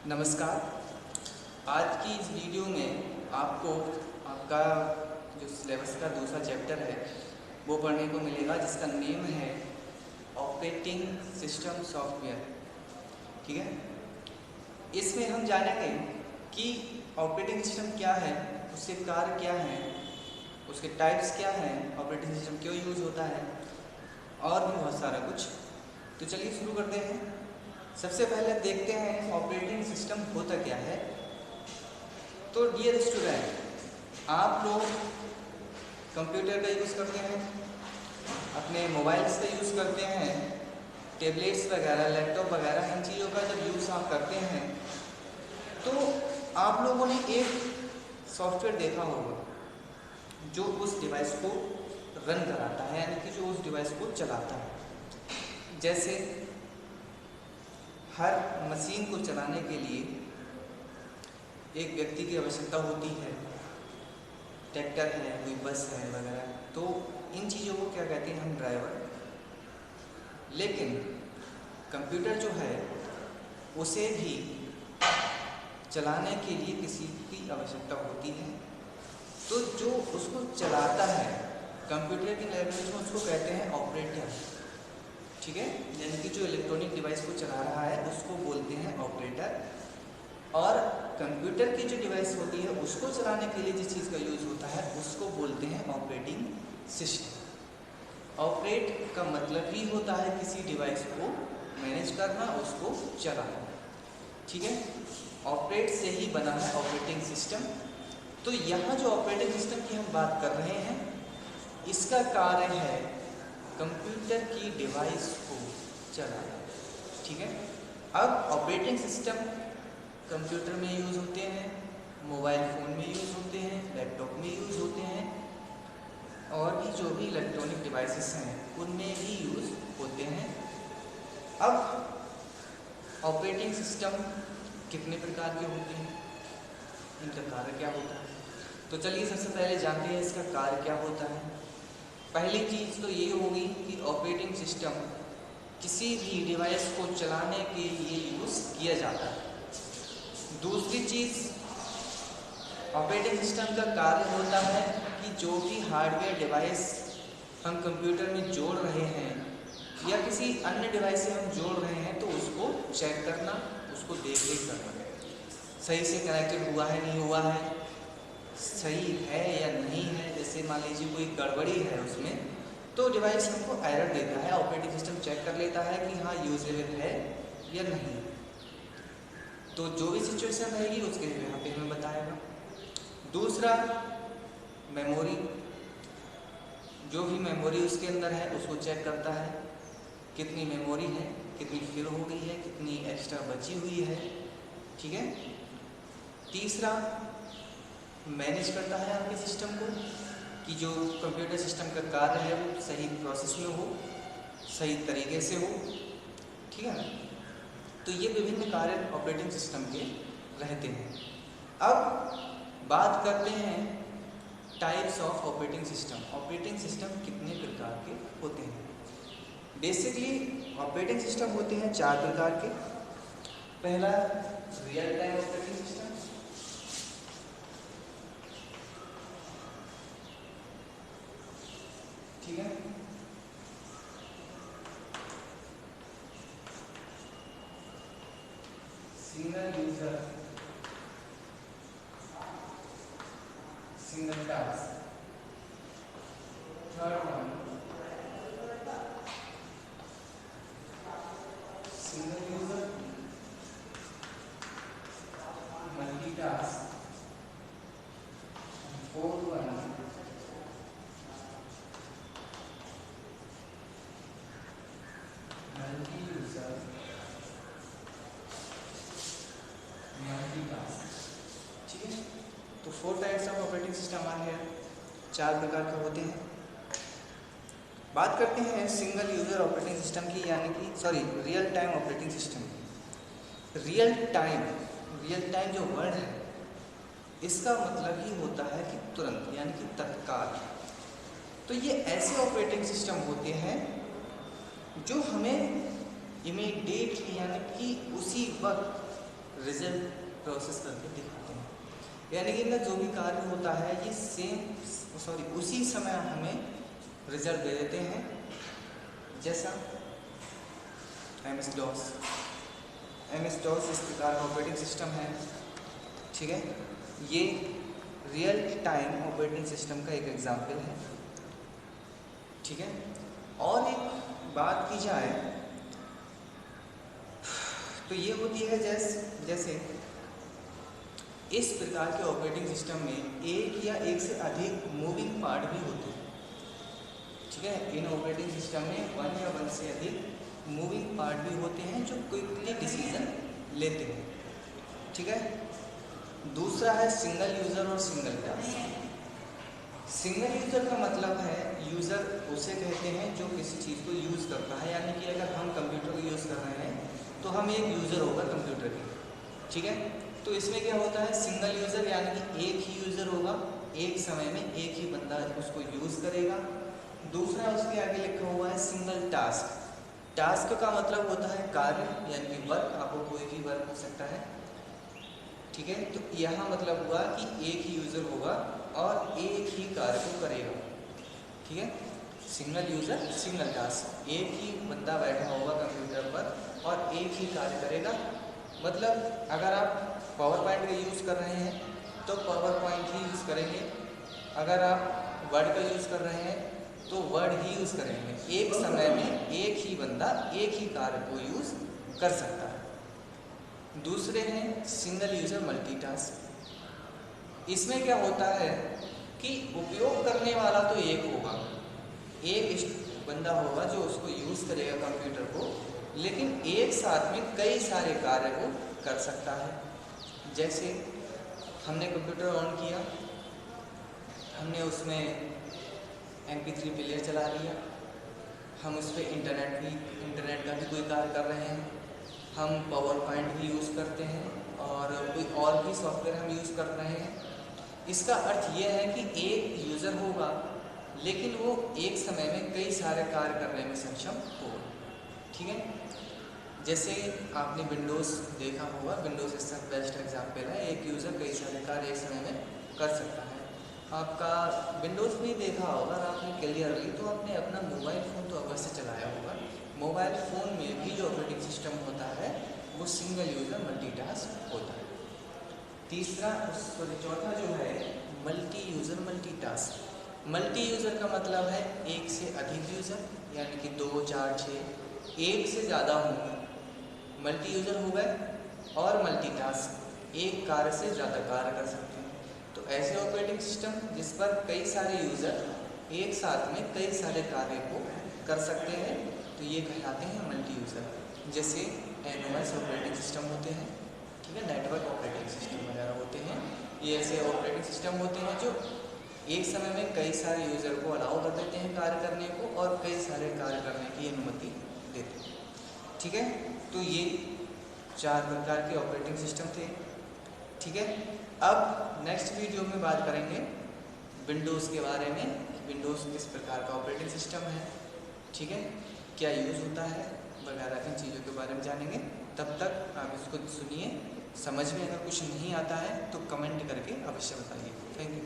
नमस्कार। आज की इस वीडियो में आपको आपका जो सिलेबस का दूसरा चैप्टर है वो पढ़ने को मिलेगा, जिसका नेम है ऑपरेटिंग सिस्टम सॉफ्टवेयर। ठीक है, इसमें हम जानेंगे कि ऑपरेटिंग सिस्टम क्या है, उसके कार्य क्या हैं, उसके टाइप्स क्या हैं, ऑपरेटिंग सिस्टम क्यों यूज़ होता है और भी बहुत सारा कुछ। तो चलिए शुरू करते हैं। सबसे पहले देखते हैं ऑपरेटिंग सिस्टम होता क्या है। तो डियर स्टूडेंट, आप लोग कंप्यूटर का यूज़ करते हैं, अपने मोबाइल्स का यूज़ करते हैं, टैबलेट्स वगैरह, लैपटॉप वगैरह, इन चीज़ों का जब यूज़ आप करते हैं तो आप लोगों ने एक सॉफ्टवेयर देखा होगा जो उस डिवाइस को रन कराता है, यानी कि जो उस डिवाइस को चलाता है। जैसे हर मशीन को चलाने के लिए एक व्यक्ति की आवश्यकता होती है, ट्रैक्टर है, कोई बस है वगैरह, तो इन चीज़ों को क्या कहते हैं हम, ड्राइवर। लेकिन कंप्यूटर जो है उसे भी चलाने के लिए किसी की आवश्यकता होती है, तो जो उसको चलाता है कंप्यूटर की लैंग्वेज में उसको कहते हैं ऑपरेटर। ठीक है, यानी कि जो इलेक्ट्रॉनिक डिवाइस को चला रहा है उसको बोलते हैं ऑपरेटर। और कंप्यूटर की जो डिवाइस होती है उसको चलाने के लिए जिस चीज़ का यूज़ होता है उसको बोलते हैं ऑपरेटिंग सिस्टम। ऑपरेट का मतलब ही होता है किसी डिवाइस को मैनेज करना, उसको चलाना। ठीक है, ऑपरेट से ही बना है ऑपरेटिंग सिस्टम। तो यहाँ जो ऑपरेटिंग सिस्टम की हम बात कर रहे हैं, इसका कार्य है कंप्यूटर की डिवाइस को चलाना। ठीक है, अब ऑपरेटिंग सिस्टम कंप्यूटर में यूज़ होते हैं, मोबाइल फ़ोन में यूज़ होते हैं, लैपटॉप में यूज़ होते हैं, और भी जो भी इलेक्ट्रॉनिक डिवाइसेस हैं उनमें भी यूज़ होते हैं। अब ऑपरेटिंग सिस्टम कितने प्रकार के होते हैं, इनका कार्य क्या होता है, तो चलिए सबसे पहले जानते हैं इसका कार्य क्या होता है। पहली चीज़ तो ये होगी कि ऑपरेटिंग सिस्टम किसी भी डिवाइस को चलाने के लिए यूज़ किया जाता है। दूसरी चीज़, ऑपरेटिंग सिस्टम का कार्य होता है कि जो भी हार्डवेयर डिवाइस हम कंप्यूटर में जोड़ रहे हैं या किसी अन्य डिवाइस से हम जोड़ रहे हैं तो उसको चेक करना, उसको देख करना, सही से कनेक्टेड हुआ है नहीं हुआ है, सही है या नहीं है। जैसे मान लीजिए कोई गड़बड़ी है उसमें, तो डिवाइस हमको एरर देता है, ऑपरेटिंग सिस्टम चेक कर लेता है कि हाँ यूजेबल है या नहीं। तो जो भी सिचुएशन रहेगी उसके यहाँ पे हमें बताएगा। दूसरा, मेमोरी, जो भी मेमोरी उसके अंदर है उसको चेक करता है, कितनी मेमोरी है, कितनी फिल हो गई है, कितनी एक्स्ट्रा बची हुई है। ठीक है। तीसरा, मैनेज करता है आपके सिस्टम को कि जो कंप्यूटर सिस्टम का कार्य है वो सही प्रोसेस में हो, सही तरीके से हो। ठीक है ना, तो ये विभिन्न कार्य ऑपरेटिंग सिस्टम के रहते हैं। अब बात करते हैं types of operating system. Operating system कितने प्रकार के होते हैं। बेसिकली ऑपरेटिंग सिस्टम होते हैं 4 प्रकार के। पहला, रियल टाइम ऑपरेटिंग सिस्टम। ठीक है, single user, single task. Third one, single user, multitask. Fourth one, multi user, multitask. ठीक है, तो 4 टाइप्स ऑफ ऑपरेटिंग सिस्टम आ गया, 4 प्रकार के होते हैं। बात करते हैं सिंगल यूजर ऑपरेटिंग सिस्टम की, यानी कि real time operating system. Real time जो वर्ड है इसका मतलब ही होता है कि तुरंत, यानी कि तत्काल। तो ये ऐसे ऑपरेटिंग सिस्टम होते हैं जो हमें इमीडिएटली यानी कि उसी वक्त रिजल्ट प्रोसेस करके दिखाते हैं। यानी कि इनका जो भी कार्य होता है ये उसी समय हमें रिजल्ट दे देते हैं। जैसा MS-DOS इस प्रकार का ऑपरेटिंग सिस्टम है, ठीक है। ये रियल टाइम ऑपरेटिंग सिस्टम का एक एग्जाम्पल है, ठीक है। और एक बात की जाए तो ये होती है जैसे इस प्रकार के ऑपरेटिंग सिस्टम में एक या एक से अधिक मूविंग पार्ट भी होते हैं, ठीक है। इन ऑपरेटिंग सिस्टम में वन या वन से अधिक मूविंग पार्ट भी होते हैं जो क्विकली डिसीजन लेते हैं, ठीक है। दूसरा है सिंगल यूज़र और सिंगल टास्क। सिंगल यूज़र का मतलब है यूज़र उसे कहते हैं जो किसी चीज़ को यूज़ करता है। यानी कि अगर हम कंप्यूटर को यूज़ कर रहे हैं तो हम एक यूज़र होगा कंप्यूटर की, ठीक है। तो इसमें क्या होता है, सिंगल यूज़र यानी कि एक ही यूज़र होगा, एक समय में एक ही बंदा उसको यूज़ करेगा। दूसरा उसके आगे लिखा हुआ है सिंगल टास्क। टास्क का मतलब होता है कार्य, यानी कि वर्क, आपको कोई भी वर्क हो सकता है, ठीक है। तो यहाँ मतलब हुआ कि एक ही यूज़र होगा और एक ही कार्य को करेगा, ठीक है। सिंगल यूज़र सिंगल टास्क, एक ही बंदा बैठा होगा कंप्यूटर पर और एक ही कार्य करेगा। मतलब अगर आप पावर पॉइंट का यूज़ कर रहे हैं तो पावर पॉइंट ही यूज़ करेंगे, अगर आप वर्ड का यूज़ कर रहे हैं तो वर्ड ही यूज़ करेंगे। एक समय में एक ही बंदा एक ही कार्य को यूज़ कर सकता है। दूसरे हैं सिंगल यूज़र मल्टीटास्क। इसमें क्या होता है कि उपयोग करने वाला तो एक होगा, एक बंदा होगा जो उसको यूज़ करेगा कंप्यूटर को, लेकिन एक साथ में कई सारे कार्य को कर सकता है। जैसे हमने कंप्यूटर ऑन किया, हमने उसमें MP3 प्लेयर चला लिया, हम उस पर इंटरनेट का भी कोई कार्य कर रहे हैं, हम पावर पॉइंट भी यूज़ करते हैं और कोई और भी सॉफ्टवेयर हम यूज़ कर रहे हैं। इसका अर्थ यह है कि एक यूज़र होगा लेकिन वो एक समय में कई सारे कार्य करने में सक्षम होगा, ठीक है। जैसे आपने विंडोज़ देखा होगा, विंडोज़ इसका बेस्ट एग्जाम्पल है। एक यूज़र कई सारे कार्य एक समय में कर सकता है। आपका विंडोज़ भी देखा होगा और आपने क्लियरली तो आपने अपना मोबाइल फ़ोन तो अवश्य चलाया होगा। मोबाइल फ़ोन में भी जो ऑपरेटिंग सिस्टम होता है वो सिंगल यूज़र मल्टीटास्क होता है। चौथा जो है multi user multitask. Multi user का मतलब है एक से अधिक यूज़र, यानी कि 2, 4, 6 एक से ज़्यादा होंगे, मल्टी यूज़र हो गए। और मल्टीटास्क, एक कार्य से ज़्यादा कार्य कर सकते हैं। तो ऐसे ऑपरेटिंग सिस्टम जिस पर कई सारे यूज़र एक साथ में कई सारे कार्य को कर सकते हैं तो ये कहलाते हैं मल्टी यूज़र। जैसे NOS ऑपरेटिंग सिस्टम होते हैं, ठीक है, नेटवर्क ऑपरेटिंग सिस्टम वगैरह होते हैं। ये ऐसे ऑपरेटिंग सिस्टम होते हैं जो एक समय में कई सारे यूज़र को अलाउ कर देते हैं कार्य करने को और कई सारे कार्य करने की अनुमति देते हैं, ठीक है। तो ये 4 प्रकार के ऑपरेटिंग सिस्टम थे, ठीक है। अब नेक्स्ट वीडियो में बात करेंगे विंडोज़ के बारे में। विंडोज़ किस प्रकार का ऑपरेटिंग सिस्टम है, ठीक है, क्या यूज़ होता है वगैरह, इन चीज़ों के बारे में जानेंगे। तब तक आप इसको सुनिए, समझ में अगर कुछ नहीं आता है तो कमेंट करके अवश्य बताइए। Thank you.